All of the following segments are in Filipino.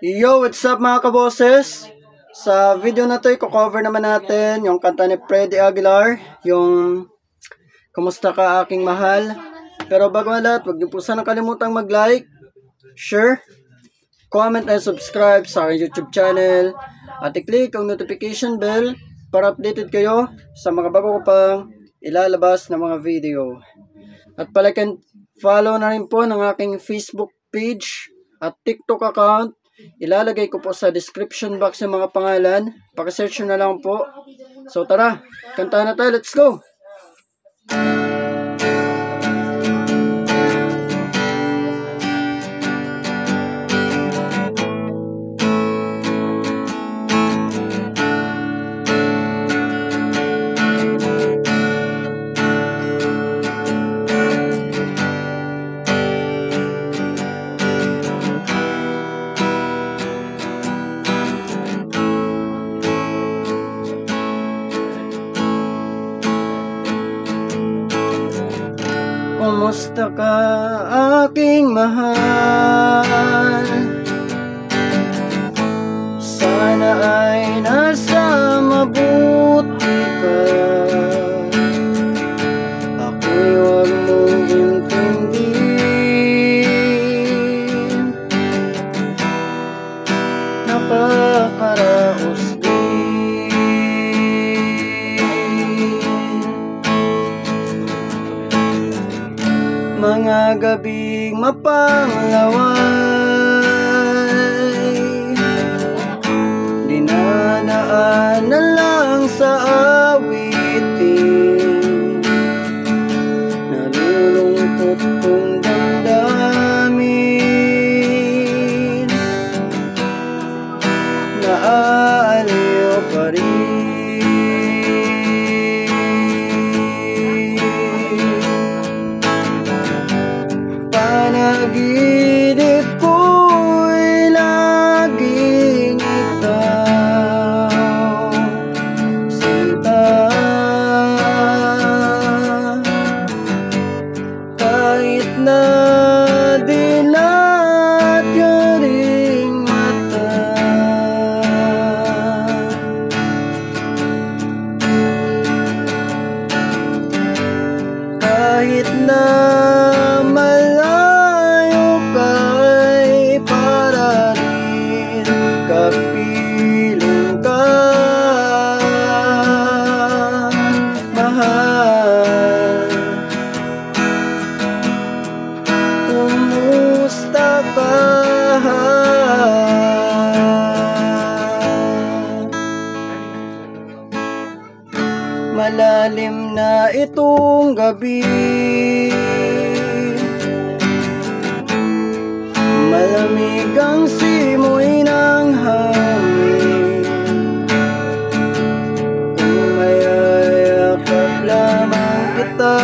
Yo, what's up mga kaboses? Sa video na to, i-cover naman natin yung kanta ni Freddie Aguilar, yung Kumusta Ka Aking Mahal. Pero bago ang lahat, huwag niyo po sana kalimutang mag-like, share, comment, and subscribe sa aking YouTube channel. At i-click ang notification bell para updated kayo sa mga bago ko pang ilalabas na mga video. At palike and follow na rin po ng aking Facebook page at TikTok account. Ilalagay ko po sa description box yung mga pangalan. Paki-search na lang po. So tara, kantahan na tayo. Let's go! Kumusta ka aking mahal? Sana ay nasa mabuti ka. Ako'y huwag mong intindihin. Nakakaraos din. Mga gabing mapanglaway, dinadaan na lang sa awitin. Nalulungkot kong damdamin, naaaliw pa rin. Panaginip ko'y laging ikaw, sinta. Kahit na dilat yaring mata, kahit na malayo ka'y para rin kapiling ka, mahal. Kumusta ka? Malalim na itong gabi, malamig ang simoy ng hangin. Kung mayayakap lamang kita,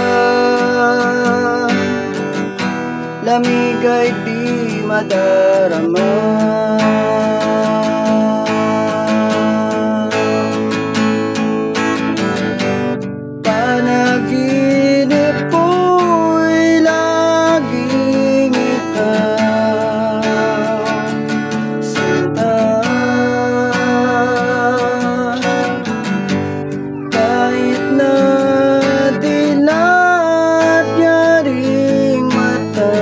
lamig ay di madarama. Panaginip ko'y laging ikaw, sinta. Kahit na dilat yaring mata,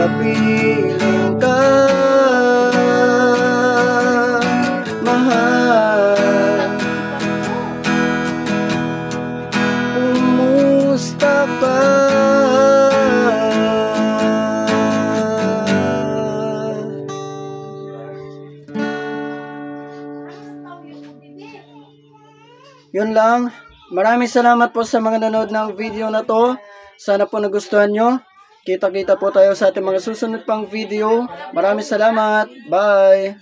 kapiling ka, mahal. Kumusta ka? Yun lang. Maraming salamat po sa mga nanood ng video na to. Sana po nagustuhan nyo. Kita-kita po tayo sa ating mga susunod pang video. Maraming salamat. Bye!